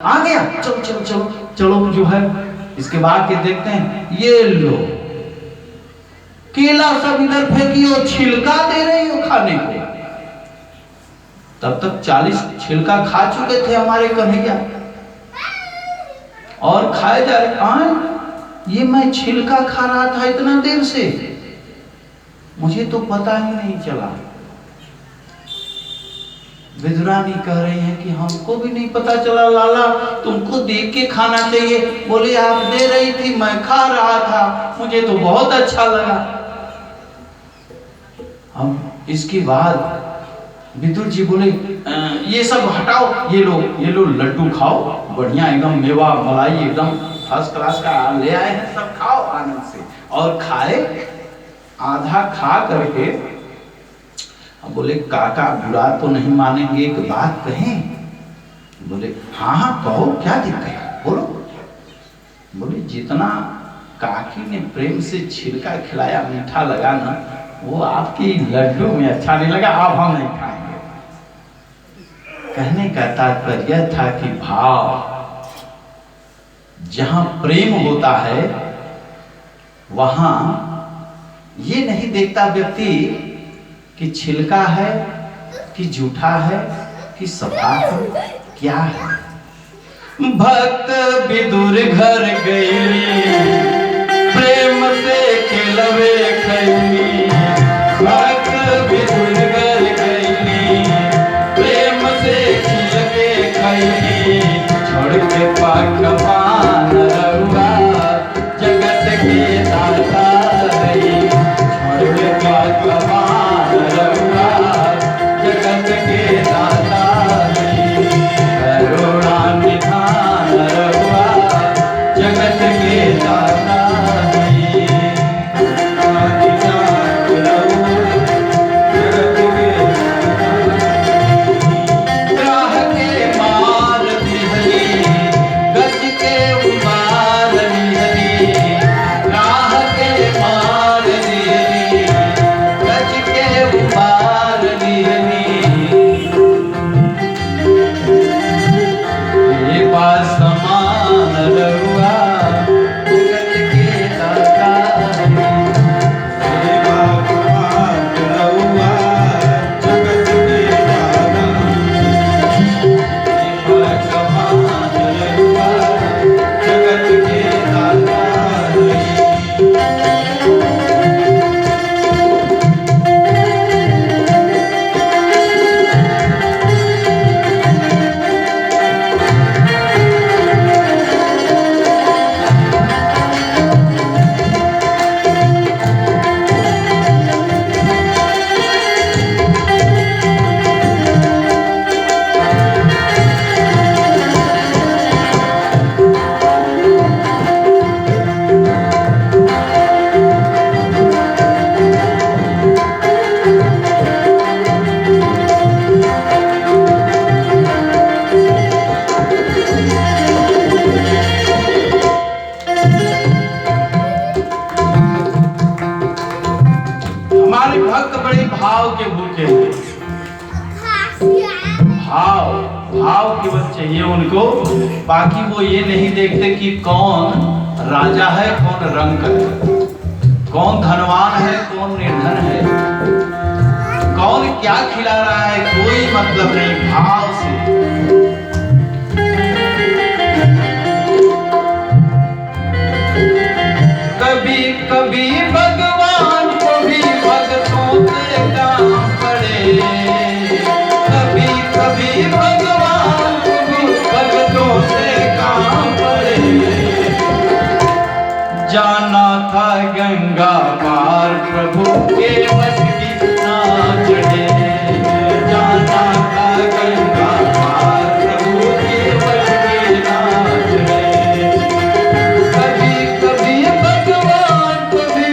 आ गया, चलो चलो चलो चलो जो है इसके बाद के देखते हैं। ये लो केला सब इधर फेंकियो, छिलका दे रही हो खाने को। तब तक 40 छिलका खा चुके थे हमारे कन्हैया और खाए जा रहे। ये मैं छिलका खा रहा था इतना देर से, मुझे तो पता ही नहीं चला। विदुरानी कह रही है कि हमको भी नहीं पता चला लाला, तुमको देख के खाना चाहिए। बोले आप दे रही थी, मैं खा रहा था, मुझे तो बहुत अच्छा लगा। हम इसके बाद विदुर जी बोले ये सब हटाओ, ये लो लड्डू खाओ, बढ़िया एकदम मेवा मलाई एकदम फर्स्ट क्लास का ले आए हैं, सब खाओ आनंद से। और खाए, आधा खा करके बोले काका बुरा तो नहीं मानेंगे, एक बात कहें? बोले हाँ हाँ कहो, क्या दिक्कत है बोलो। बोले जितना काकी ने प्रेम से छिलका खिलाया, मीठा लगा ना, वो आपकी लड्डू में अच्छा नहीं लगा, अब हम नहीं खाएंगे। कहने का तात्पर्य था कि भाव जहां प्रेम होता है वहां ये नहीं देखता व्यक्ति कि छिलका है कि जूठा है कि सफा है, क्या है। भक्त विदुर घर गई, प्रेम से खिलवे खैली। भक्त विदुर घर गई, प्रेम से खिलके खैली। छोड़ के पकवान रहुआ, जगत के दाता रही। छोड़ के पकवान रहुआ, जगत के दाता रही। करुणा निधान रहुआ, जगत के दाता रही। करुणा निधान रहुआ, जगत के ग्राह के मार दिहरी, गज के उमार दिहरी। ग्राह के मार दिहरी, गज के उमार दिहरी। ये बात समान रहुआ, जगत के दाता रही। ये बात समान रहुआ, जगत के दाता रही। ये बात समान रहुआ, जगत के दाता रही। हमारे भक्त बड़े भाव के भूखे हैं। भाव भाव केवल चाहिए उनको, बाकी वो ये नहीं देखते कि कौन राजा है कौन रंक है, कौन धनवान है कौन निर्धन है, कौन क्या खिला रहा है, कोई मतलब नहीं। भाव से कभी कभी भगवान को भी भक्तों से काम पड़े। कभी कभी भगवान को भी भक्तों से काम पड़े। जाना था गंगा पार प्रभु के वश की ना चढ़े। जाना था गंगा पार प्रभु के वश की ना चढ़े। कभी कभी भगवान को भी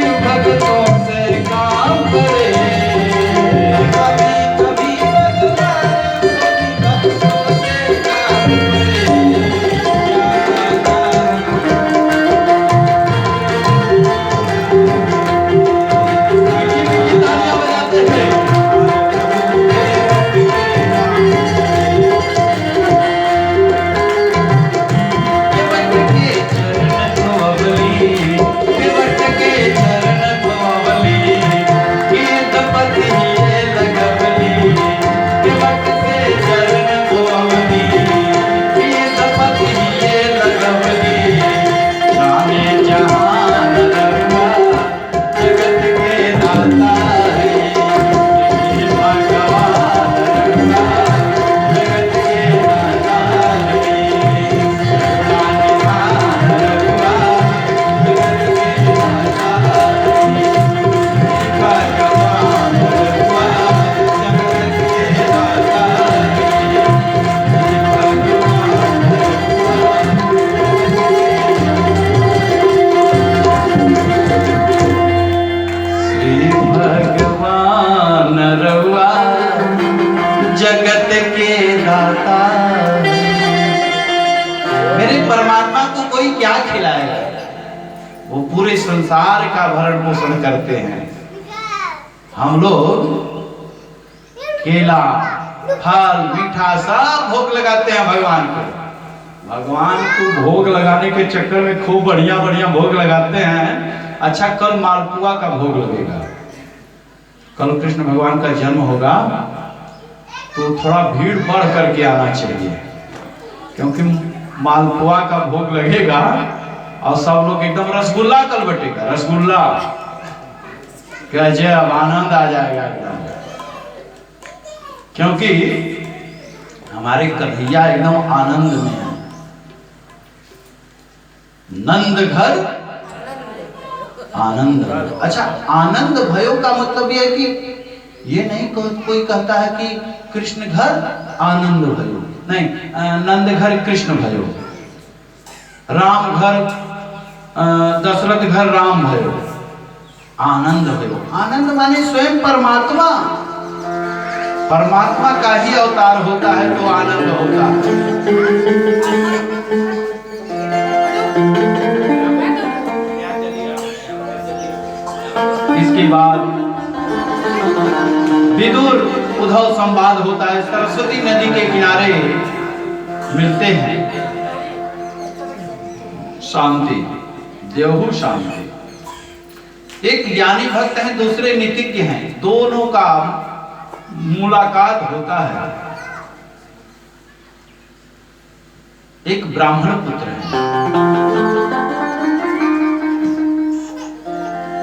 क्या खिलाएगा? वो पूरे संसार का भरण पोषण करते हैं। हम लोग केला, फल, मीठा सब भोग लगाते हैं भगवान को। भगवान को भोग लगाने के चक्कर में खूब बढ़िया बढ़िया भोग लगाते हैं। अच्छा, कल मालपुआ का भोग लगेगा, कल कृष्ण भगवान का जन्म होगा, तो थोड़ा भीड़ बढ़ करके आना चाहिए, क्योंकि मालपुआ का भोग लगेगा और सब लोग एकदम रसगुल्ला कल बटेगा, रसगुल्ला गजब आनंद आ जाएगा एकदम, क्योंकि हमारे कन्हैया एकदम आनंद में है। नंद घर आनंद। अच्छा, आनंद भयो का मतलब यह है कि ये नहीं कोई कहता है कि कृष्ण घर आनंद भयो, नहीं, नंद घर कृष्ण भयो, राम घर दशरथ घर राम भयो, आनंद भयो। आनंद माने स्वयं परमात्मा, परमात्मा का ही अवतार होता है तो आनंद होता है। इसके बाद विदुर उद्धव संवाद होता है, सरस्वती नदी के किनारे मिलते हैं। शांति, देवहु शांति। एक ज्ञानी भक्त हैं, दूसरे नीतिज्ञ हैं, दोनों का मुलाकात होता है। एक ब्राह्मण पुत्र है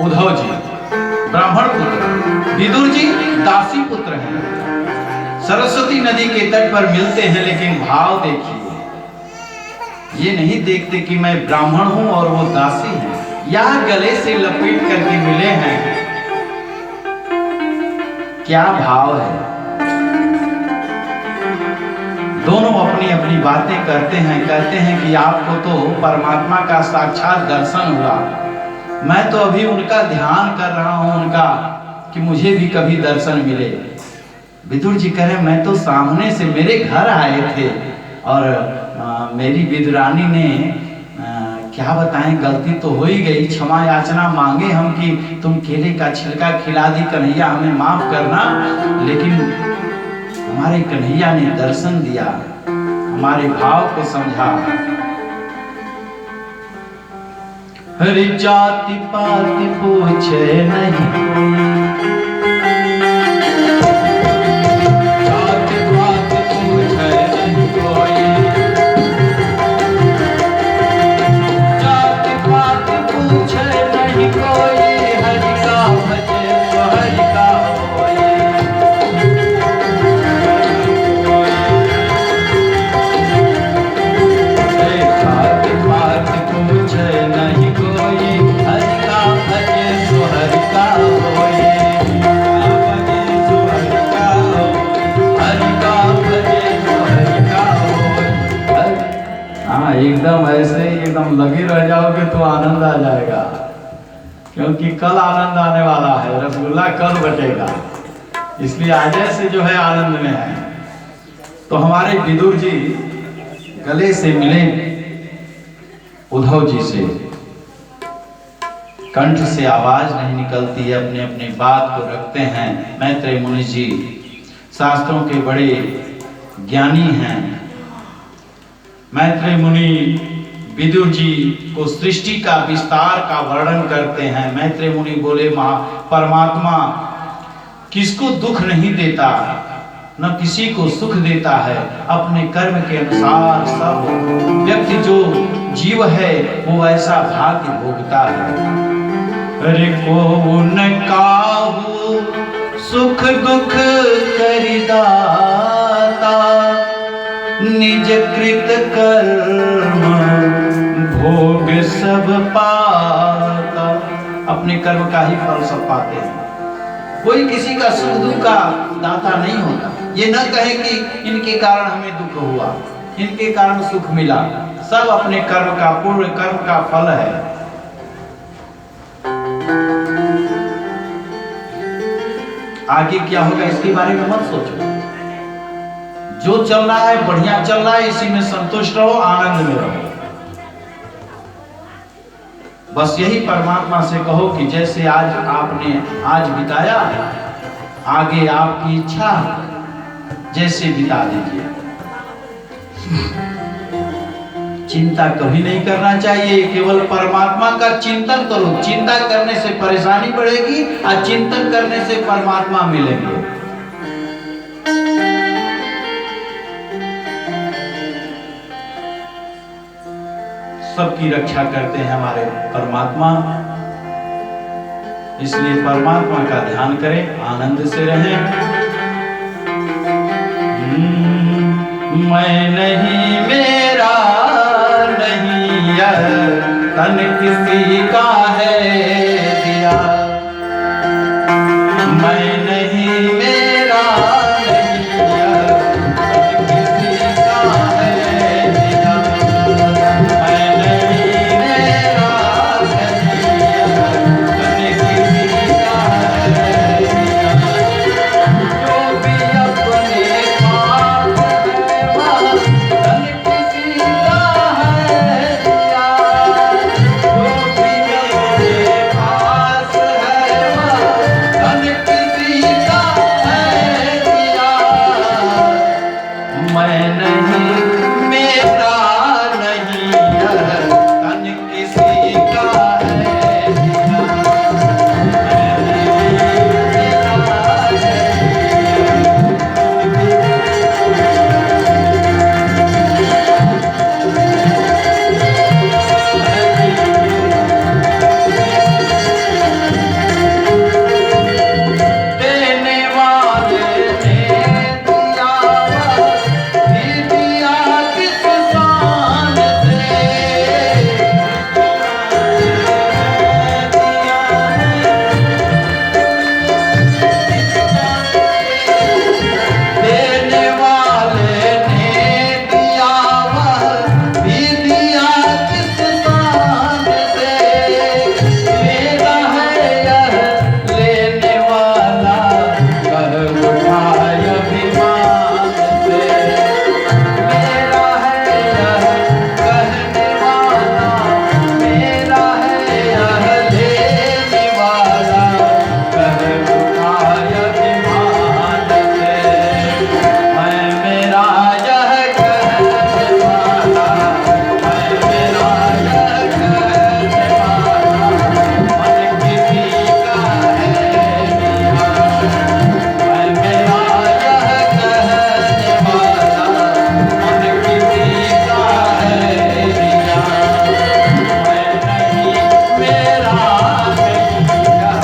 उद्धव जी, ब्राह्मण पुत्र, विदुर जी दासी पुत्र हैं। सरस्वती नदी के तट पर मिलते हैं, लेकिन भाव देखिए, ये नहीं देखते कि मैं ब्राह्मण हूं और वो दासी है, या गले से लपेट करके मिले हैं। क्या भाव है? दोनों अपनी अपनी बातें करते हैं, कहते हैं कि आपको तो परमात्मा का साक्षात दर्शन हुआ, मैं तो अभी उनका ध्यान कर रहा हूं, उनका, कि मुझे भी कभी दर्शन मिले। विदुर जी कह रहे, मैं तो सामने से मेरे घर आए थे और मेरी विदुरानी ने क्या बताएं, गलती तो हो ही गई, क्षमा याचना मांगे हम कि तुम केले का छिलका खिला दी कन्हैया, हमें माफ करना, लेकिन हमारे कन्हैया ने दर्शन दिया, हमारे भाव को समझा। हरि जाति पाति पूछे नहीं, जाति पाति पूछे नहीं कोई, जाति पाति पूछे नहीं कोई, हरि का भजे तो हरि का होई। जाति पाति पूछे नहीं एकदम ऐसे ही एकदम लगे रह जाओगे तो आनंद आ जाएगा, क्योंकि कल आनंद आने वाला है, रसगुल्ला कल बटेगा, इसलिए आज से जो है आनंद में है। तो हमारे विदुर जी गले से मिले उद्धव जी से, कंठ से आवाज नहीं निकलती है, अपने अपने बात को रखते हैं। मैत्रेय मुनि जी शास्त्रों के बड़े ज्ञानी हैं। मैत्रेय मुनि विदुर जी को सृष्टि का विस्तार का वर्णन करते हैं। मैत्रेय मुनि बोले, परमात्मा किसको दुख नहीं देता, न किसी को सुख देता है, अपने कर्म के अनुसार सब व्यक्ति जो जीव है वो ऐसा भाग्य भोगता है। अरे को न काहू सुख दुख करिदाता, निज कृत कर्म भोग सब पाता। अपने कर्म का ही फल सब पाते हैं, कोई किसी का सुख दुख का दाता नहीं होता। ये न कहे कि इनके कारण हमें दुख हुआ, इनके कारण सुख मिला, सब अपने कर्म का, पूर्ण कर्म का फल है। आगे क्या होगा इसके बारे में मत सोचो, जो चल रहा है बढ़िया चल रहा है, इसी में संतुष्ट रहो, आनंद में रहो। बस यही परमात्मा से कहो कि जैसे आज आपने आज बिताया, आगे आपकी इच्छा जैसे बिता दीजिए। चिंता कभी नहीं करना चाहिए, केवल परमात्मा का चिंतन करो। चिंता करने से परेशानी बढ़ेगी और चिंतन करने से परमात्मा मिलेंगे। सबकी रक्षा करते हैं हमारे परमात्मा, इसलिए परमात्मा का ध्यान करें, आनंद से रहें। मैं नहीं, मेरा नहीं, यह तन किसी का है दिया। मैं नहीं, मेरा नहीं, यह तन किसी का है दिया। मैं नहीं, मेरा नहीं, यह तन किसी का है दिया। जो भी अपने पास है वह तन किसी का है दिया। जो भी अपने पास है वह तन किसी का है दिया। मैं नहीं, मेरा नहीं, यह तन किसी का है दिया। मैं नहीं, मेरा देने वाले ने दिया, भी दिया किस शान से। देने वाले ने दिया, भी दिया किस शान से। मेरा है यह लेने वाला, कर उठाय अभिमान से। मेरा है यह कहने वाला, मेरा है यह लेने वाला, कर उठाय अभिमान से। मैं मेरा यह कहने वाला, मैं मेरा यह कहने वाला, मन किसी का है दिया। मैं मेरा यह कहने वाला, मन किसी का है दिया। मैं नहीं, मेरा नहीं, यह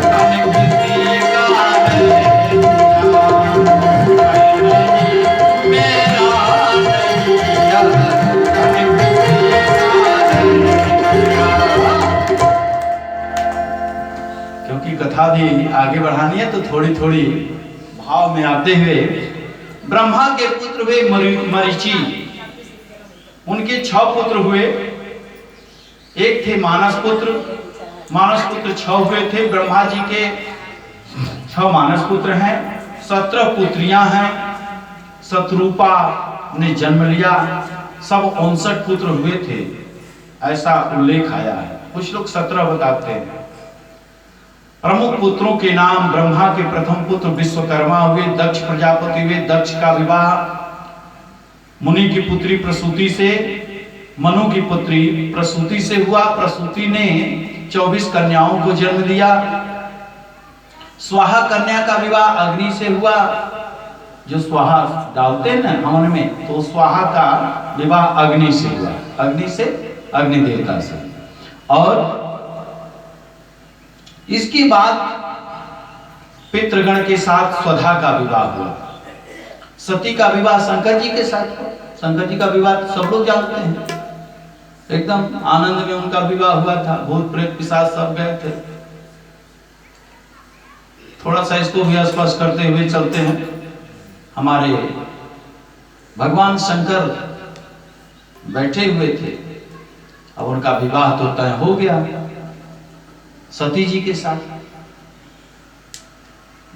तन किसी का है दिया। मैं नहीं, मेरा नहीं, यह तन किसी का है दिया। क्योंकि कथा भी आगे बढ़ानी है तो थोड़ी थोड़ी भाव में आते हुए, ब्रह्मा के पुत्र हुए मरीचि। उनके 6 पुत्र हुए। एक थे मानस पुत्र, मानस पुत्र 6 हुए थे। ब्रह्मा जी के 6 मानस पुत्र हैं, 17 पुत्रियां हैं। शत्रुपा ने जन्म लिया। सब 59 पुत्र हुए थे, ऐसा उल्लेख आया है। कुछ लोग 17 बताते हैं। प्रमुख पुत्रों के नाम, ब्रह्मा के प्रथम पुत्र विश्वकर्मा हुए, दक्ष प्रजापति हुए। दक्ष का विवाह मुनि की पुत्री प्रसूति से, मनु की पुत्री प्रसूति से हुआ। प्रसूति ने 24 कन्याओं को जन्म दिया। स्वाहा कन्या का विवाह अग्नि से हुआ। जो स्वाहा डालते हैं ना हवन में, तो स्वाहा का विवाह अग्नि से हुआ। अग्नि से, अग्नि देवता से। और इसके बाद पितृगण के साथ स्वधा का विवाह हुआ। सती का विवाह शंकर जी के साथ हुआ। शंकर जी का विवाह सब लोग जानते हैं, एकदम आनंद में उनका विवाह हुआ था। भूत प्रेत पिशाच सब गए थे। थोड़ा सा इसको भी स्पर्श करते हुए चलते हैं। हमारे भगवान शंकर बैठे हुए थे, अब उनका विवाह तो तय हो गया सती जी के साथ।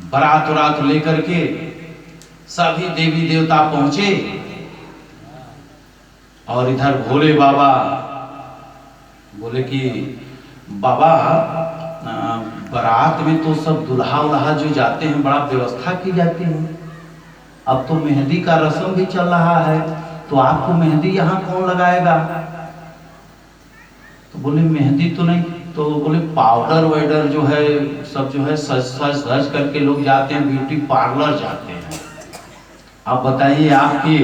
बारात उरात लेकर के सभी देवी देवता पहुंचे, और इधर भोले बाबा बोले कि बाबा बारात में तो सब दुल्हा उल्हा जो जाते हैं बड़ा व्यवस्था की जाती है। अब तो मेहंदी का रस्म भी चल रहा है, तो आपको मेहंदी यहाँ कौन लगाएगा? तो बोले मेहंदी तो नहीं, तो बोले पाउडर वाउडर जो है सब जो है सज करके लोग जाते हैं, ब्यूटी पार्लर जाते हैं। आप बताइए, आपकी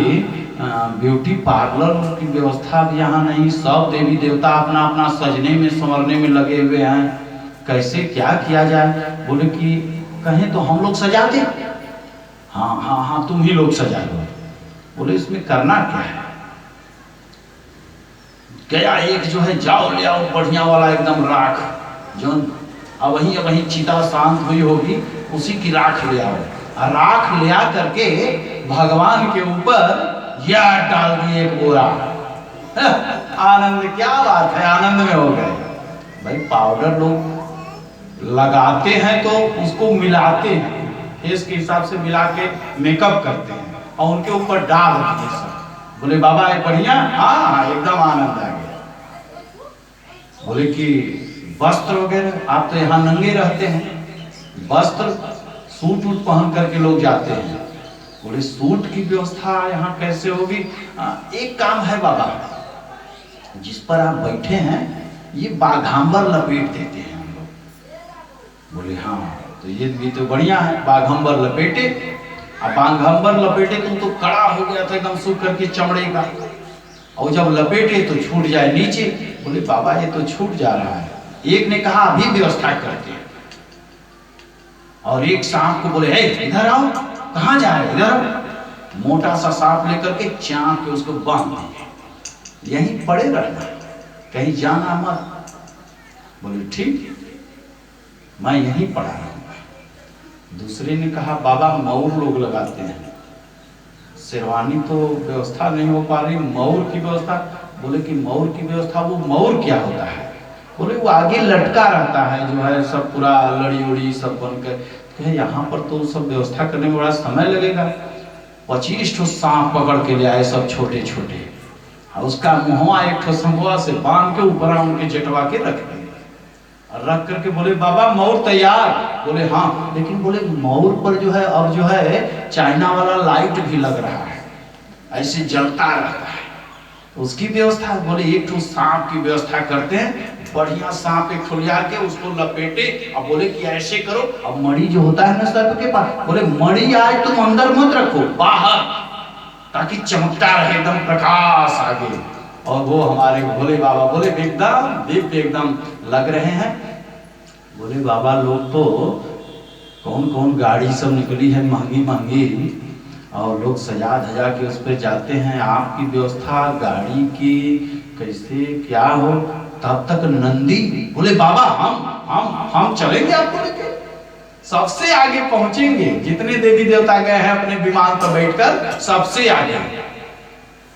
ब्यूटी पार्लर की व्यवस्था भी यहाँ नहीं। सब देवी देवता अपना अपना सजने में संवरने में लगे हुए हैं, कैसे क्या किया जाए? बोले कि कहें तो हम लोग सजा दें। हाँ हाँ हाँ, तुम ही लोग सजा दो। बोले इसमें करना क्या है? गया एक जो है, जाओ ले आओ बढ़िया वाला एकदम राख, जो अब वही चिता शांत हुई होगी उसी की राख ले आओ। राख ले आ करके भगवान के ऊपर या डाल दिए एक बोरा। आनंद, क्या बात है, आनंद में हो गए। भाई पाउडर लोग लगाते हैं तो उसको मिलाते हैं, फेस के हिसाब से मिला के मेकअप करते हैं और उनके ऊपर डाल देते हैं सब। बोले बाबा है बढ़िया, हाँ एकदम आनंद आ गया। बोले कि वस्त्र वगैरह, आप तो यहाँ नंगे रहते हैं, वस्त्र सूट वूट पहन करके लोग जाते हैं। बोले सूट की व्यवस्था यहाँ कैसे होगी? एक काम है बाबा, जिस पर आप बैठे हैं ये बाघांबर लपेट देते हैं हम लोग। बोले हाँ, तो ये तो बढ़िया है, बाघांबर लपेटे। अब बाघांबर लपेटे तो कड़ा हो गया था एकदम सूख करके चमड़े का, और जब लपेटे तो छूट जाए नीचे। बोले बाबा ये तो छूट जा रहा है। एक ने कहा अभी व्यवस्था करते हैं, और एक सांप को बोले हे इधर आओ, कहाँ जा रहे, इधर। मोटा सा सांप लेकर के चाक के उसको बांध दिए, यहीं पड़े रहना, कहीं जाना मत। बोले ठीक, मैं यहीं पड़ा रहूंगा। दूसरे ने कहा बाबा मऊर लोग लगाते हैं, शेरवानी तो व्यवस्था नहीं हो पा रही, मऊर की व्यवस्था। बोले कि मऊर की व्यवस्था, वो मऊर क्या होता है? बोले वो आगे लटका रहता है जो है, सब पूरा लड़ी उड़ी सब बनकर। यहाँ पर तो सब व्यवस्था करने में बड़ा समय लगेगा। 25 ठो सांप पकड़ के ले आए सब छोटे छोटे, और उसका मुहवा एक ठो संगवा से बांध के ऊपर उनके जेटवा के रख दिए। रख करके बोले बाबा मऊर तैयार। बोले हाँ, लेकिन बोले मऊर पर जो है अब जो है चाइना वाला लाइट भी लग रहा है, ऐसे जलता रहता है, तो उसकी व्यवस्था। बोले एक ठो सांप की व्यवस्था करते हैं, बढ़िया सांप एक ठुलिया के उसको लपेटे, अब बोले कि ऐसे करो। अब मणि जो होता है ना सर्प के पास, बोले मणि आज तुम अंदर मत रखो, बाहर, ताकि चमकता रहे एकदम प्रकाश आगे। और वो हमारे भोले बाबा बोले एकदम दिव्य एकदम लग रहे हैं। बोले बाबा लोग तो कौन कौन गाड़ी सब निकली है महंगी महंगी, और लोग सजा धजा के उस पर जाते हैं, आपकी व्यवस्था गाड़ी की कैसे क्या हो? तब तक नंदी बोले बाबा हम चलेंगे आपको लेके, सबसे आगे पहुंचेंगे, जितने देवी देवता गए हैं अपने विमान पर बैठकर सबसे आगे।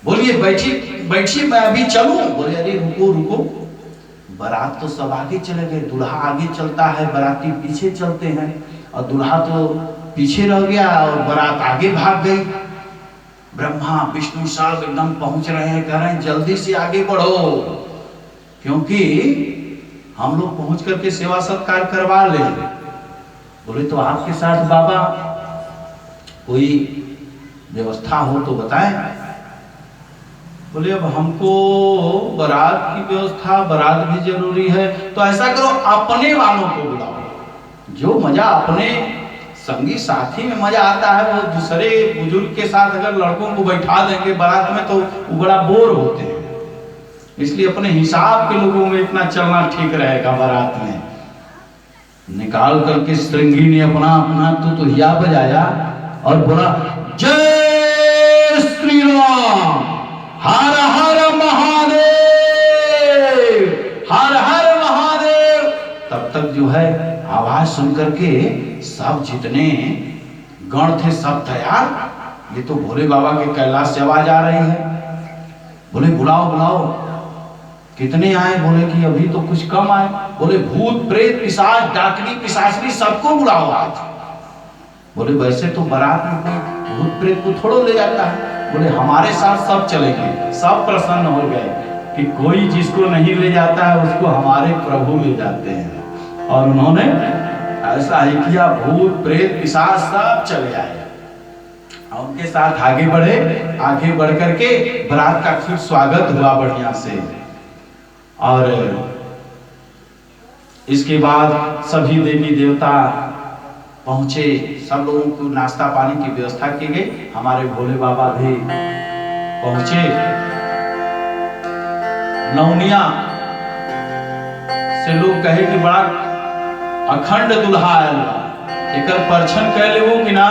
बोलिए बैठिए मैं अभी चलूं। बोले अरे रुको रुको, बारात तो सब आगे चले गए, दूल्हा आगे चलता है, बाराती पीछे चलते हैं, और दूल्हा तो पीछे रह गया और बारात आगे भाग गई। ब्रह्मा विष्णु सब एकदम पहुंच रहे हैं, कह रहे हैं जल्दी से आगे बढ़ो, क्योंकि हम लोग पहुंच करके सेवा सत्कार करवा ले। बोले तो आपके साथ बाबा कोई व्यवस्था हो तो बताएं। बोले अब हमको बारात की व्यवस्था, बारात भी जरूरी है, तो ऐसा करो अपने वालों को बुलाओ, जो मजा अपने संगी साथी में मजा आता है वो दूसरे बुजुर्ग के साथ अगर लड़कों को बैठा देंगे बारात में तो वो बड़ा बोर होते हैं। इसलिए अपने हिसाब के लोगों में इतना चलना ठीक रहेगा। बारात में निकाल करके श्रृंगी ने अपना अपना तो हिया बजाया और बोला जय श्री राम, हर हर महादेव, हर हर महादेव। तब तक जो है आवाज सुन करके सब जितने गण थे सब तैयार। ये तो भोले बाबा के कैलाश से आवाज आ रही है। बोले बुलाओ बुलाओ, कितने आए? बोले कि अभी तो कुछ कम आए। बोले भूत प्रेत पिशाच डाकनी पिशाचनी सबको बुलाओ आज। बोले वैसे तो बारात में कोई भूत प्रेत को थोड़ो ले जाता है। बोले हमारे साथ सब चलेंगे। सब प्रसन्न हो गए, कि कोई जिसको नहीं ले जाता है उसको हमारे प्रभु ले जाते हैं। और उन्होंने ऐसा ही किया, भूत प्रेत पिशाच सब चले आए और उनके साथ आगे बढ़े। आगे बढ़ करके बारात का फिर स्वागत हुआ बढ़िया से। और इसके बाद सभी देवी देवता पहुंचे, सब लोगों को नाश्ता पानी की व्यवस्था की गई। हमारे भोले बाबा भी पहुंचे। नौनिया से लोग कहे कि बड़ा अखंड दुल्हा आयल बा, एकर परछन कह लेबो कि ना।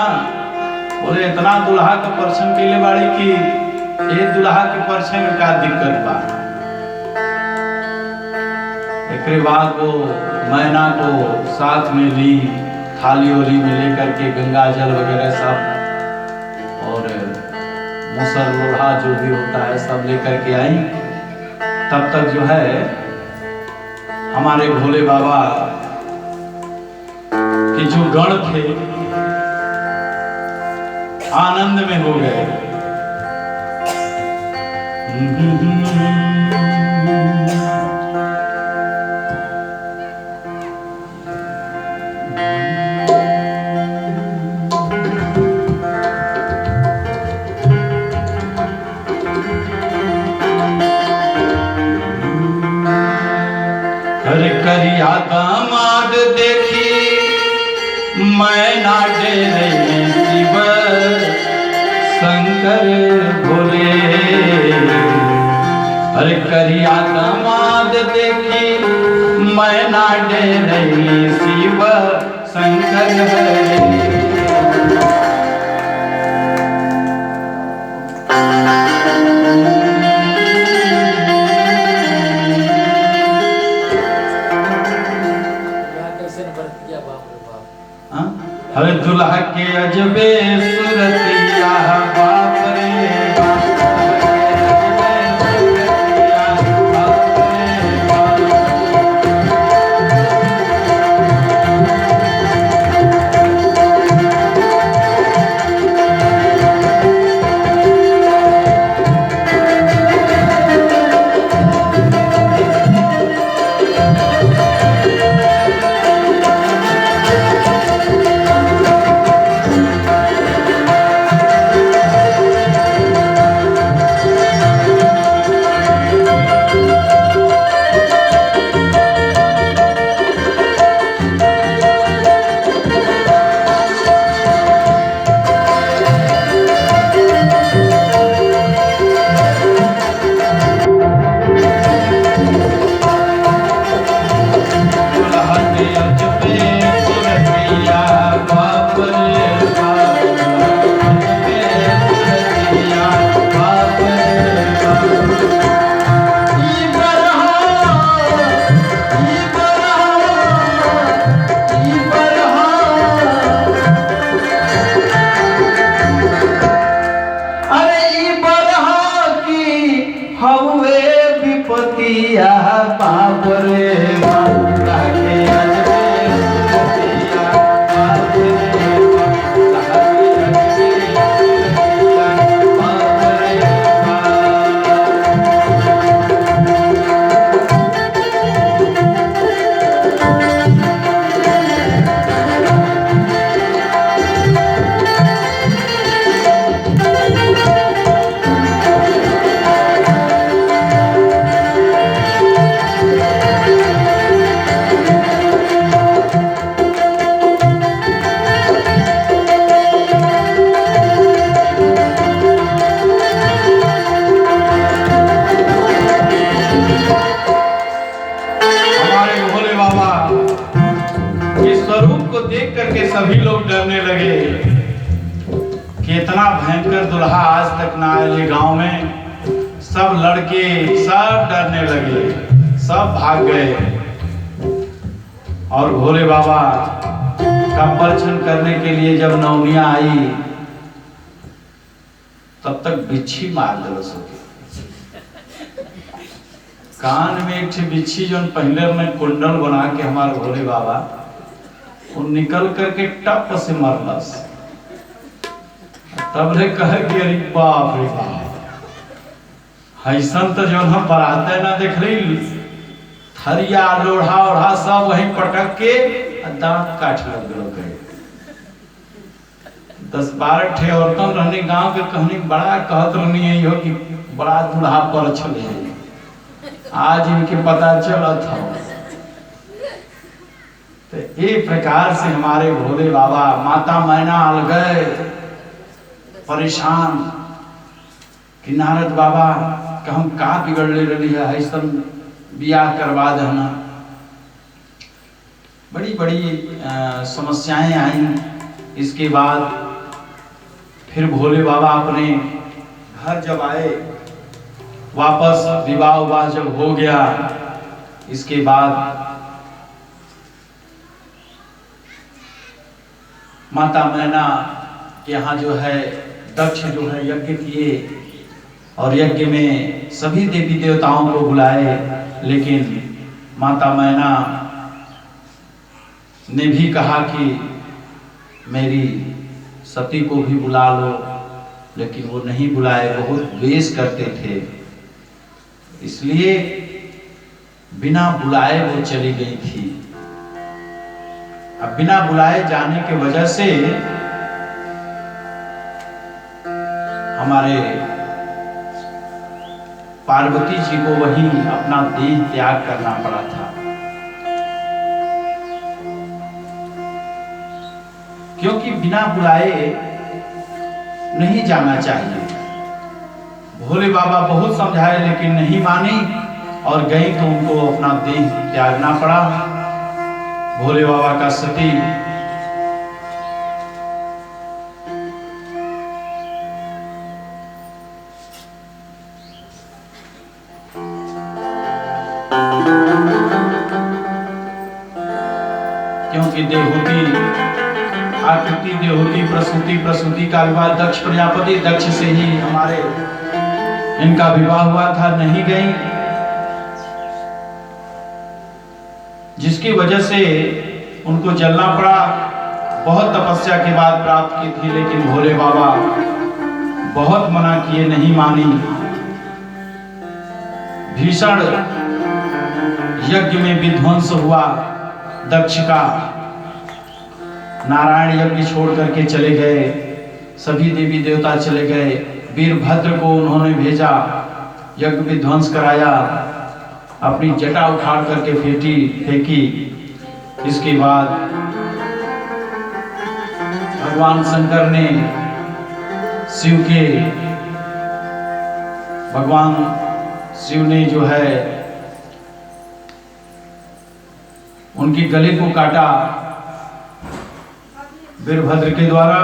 बोले इतना दुल्हा के परछन कैले बाड़ी कि ए दुल्हा के परछन में का दिक्कत बा। एक बाद वो मैना को साथ में ली, थाली ओली में लेकर के गंगा जल वगैरह सब और मुसर लोहा जो भी होता है सब लेकर के आई। तब तक जो है हमारे भोले बाबा के जो गण थे आनंद में हो गए। करिया दामाद देखी मैना डेरे शिव शंकर भोले। अरे करिया दामाद देखी मैना डेरे शिव शंकर हरे। हरे दुल्हा के अजबे सुरतिया बाप रे बाप। सभी लोग डरने लगे कि इतना भयंकर दुल्हा आज तक ना आए गांव में। सब लड़के सब डरने लगे, सब भाग गए। और भोले बाबा का परछन करने के लिए जब नौनिया आई तब तक बिच्छी मार दलस कान में एक बिच्छी जो पहले में कुंडल बना के हमारे भोले बाबा वो निकल करके टप से मरलस। तब ले कहे कि अरे बाप रे बाप ऐसन तो जो हम बराते ना देख रही, थरिया लोढ़ा ओढ़ा सब वहीं पटक के दांत काट लग गए। 10-12 ठे औरतन रहने गांव के कहनी बड़ा कहत रहनी है यो कि बड़ा दूल्हा पर चले, आज इनके पता चला था। तो एक प्रकार से हमारे भोले बाबा माता मैना आल गए परेशान कि नारद बाबा कि हम का बिगड़ ले रही है, ऐसा बियाह करवा देना। बड़ी बड़ी समस्याएं आई। इसके बाद फिर भोले बाबा अपने घर जब आए, वापस विवाह उवाह जब हो गया, इसके बाद माता मैना के यहाँ जो है दक्ष जो है यज्ञ किए और यज्ञ में सभी देवी देवताओं को बुलाए, लेकिन माता मैना ने भी कहा कि मेरी सती को भी बुला लो, लेकिन वो नहीं बुलाए, बहुत द्वेष करते थे, इसलिए बिना बुलाए वो चली गई थी। अब बिना बुलाए जाने के वजह से हमारे पार्वती जी को वहीं अपना देह त्याग करना पड़ा था, क्योंकि बिना बुलाए नहीं जाना चाहिए। भोले बाबा बहुत समझाए लेकिन नहीं मानी और गई तो उनको अपना देह त्यागना पड़ा। भोले बाबा का सती क्योंकि देवहूति आकृति, देवहूति प्रसूति, प्रसूति का विवाह दक्ष प्रजापति, दक्ष से ही हमारे इनका विवाह हुआ था, नहीं गई, जिसकी वजह से उनको जलना पड़ा। बहुत तपस्या के बाद प्राप्त की थी, लेकिन भोले बाबा बहुत मना किए, नहीं मानी। भीषण यज्ञ में विध्वंस हुआ दक्ष का, नारायण यज्ञ छोड़ करके चले गए, सभी देवी देवता चले गए, वीरभद्र को उन्होंने भेजा, यज्ञ विध्वंस कराया, अपनी जटा उखाड़ करके फेंकी। इसके बाद भगवान शंकर ने भगवान शिव ने जो है उनके गले को काटा वीरभद्र के द्वारा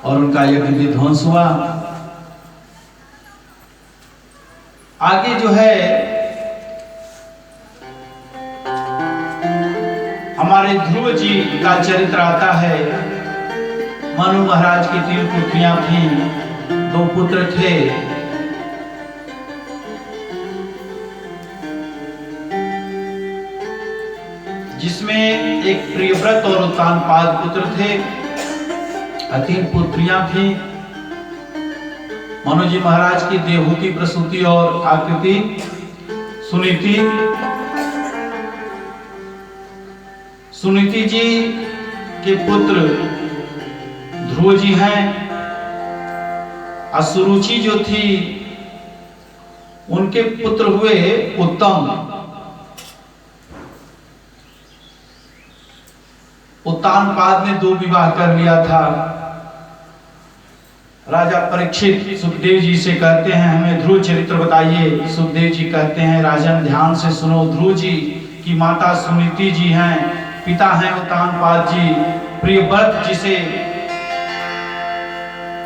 और उनका यज्ञ विध्वंस हुआ। आगे जो है हमारे ध्रुव जी का चरित्र आता है। मनु महाराज की 3 पुत्रियां थीं, 2 पुत्र थे। जिसमें एक प्रियव्रत और उत्तानपाद पुत्र थे, 3 पुत्रियां थीं। मनु जी महाराज की देवहूति, प्रसूति और आकृति, सुनीति। सुनीति जी के पुत्र ध्रुव जी हैं। असुरुचि जो थी उनके पुत्र हुए उत्तम। उत्तानपाद ने 2 विवाह कर लिया था। राजा परीक्षित सुखदेव जी से कहते हैं हमें ध्रुव चरित्र बताइए। सुखदेव जी कहते हैं राजन ध्यान से सुनो, ध्रुव जी की माता सुनीति जी हैं, पिता हैं उत्तानपाद जी। प्रियव्रत जिसे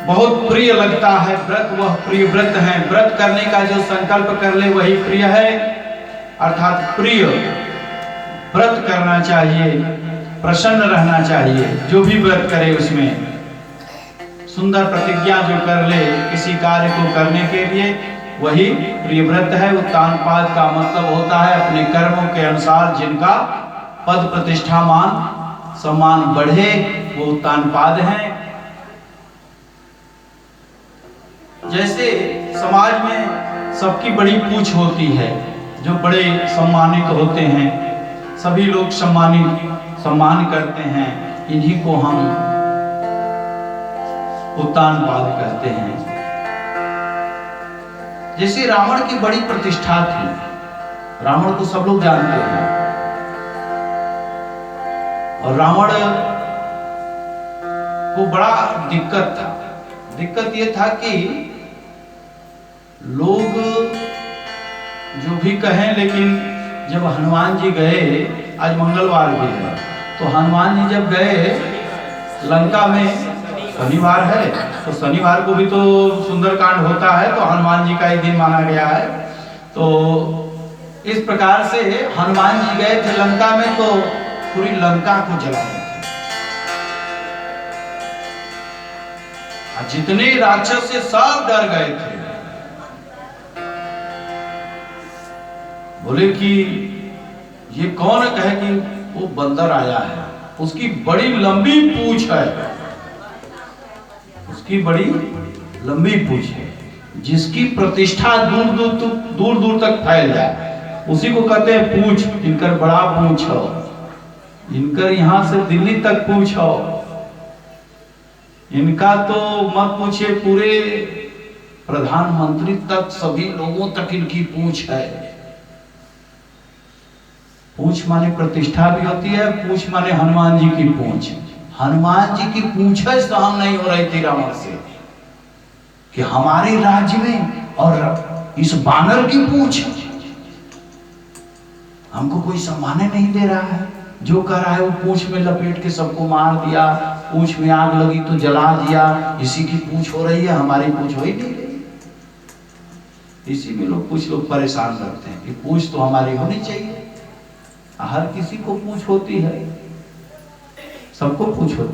बहुत प्रिय लगता है व्रत, वह प्रिय व्रत है। व्रत करने का जो संकल्प कर ले वही प्रिय है, अर्थात प्रिय व्रत करना चाहिए, प्रसन्न रहना चाहिए। जो भी व्रत करे उसमें सुंदर प्रतिज्ञा जो कर ले किसी कार्य को करने के लिए, वही प्रिय व्रत है। उत्तानपाद का मतलब होता है अपने कर्मों के अनुसार जिनका पद प्रतिष्ठा मान सम्मान बढ़े, वो उत्तानपाद हैं। जैसे समाज में सबकी बड़ी पूछ होती है, जो बड़े सम्मानित होते हैं, सभी लोग सम्मान करते हैं, इन्हीं को हम उत्तानपाद कहते हैं। जैसे रावण की बड़ी प्रतिष्ठा थी, रावण को सब लोग जानते हैं, और रावण को बड़ा दिक्कत था। दिक्कत ये था कि लोग जो भी कहें, लेकिन जब हनुमान जी गए, आज मंगलवार भी है, तो हनुमान जी जब गए लंका में, शनिवार है तो शनिवार को भी तो सुंदरकांड होता है, तो हनुमान जी का ही दिन माना गया है। तो इस प्रकार से हनुमान जी गए थे लंका में, तो पूरी लंका को जला दिया। जितने राक्षस से सब डर गए थे, बोले कि ये कौन कहे कि वो बंदर आया है, उसकी बड़ी लंबी पूंछ है, उसकी बड़ी लंबी पूंछ है, जिसकी प्रतिष्ठा दूर दूर तक फैल जाए, उसी को कहते हैं पूंछ। इनकर बड़ा पूंछ हो, इनकर यहां से दिल्ली तक पूंछ हो, इनका तो मत पूछिए, पूरे प्रधानमंत्री तक, सभी लोगों तक इनकी पूंछ है। पूंछ माने प्रतिष्ठा भी होती है, पूंछ माने हनुमान जी की पूंछ। हनुमान जी की पूंछ सहन नहीं हो रही थी रावण से कि हमारे राज्य में और इस बानर की पूंछ, हमको कोई सम्मान नहीं दे रहा है, जो कर रहा है वो पूंछ में लपेट के सबको मार दिया, पूंछ में आग लगी तो जला दिया, इसी की पूंछ हो रही है, हमारी पूंछ हो ही नहीं रही। इसी में कुछ लोग परेशान करते हैं कि पूंछ तो हमारी होनी चाहिए। हर किसी को पूंछ होती है, सबको पूंछ होती है।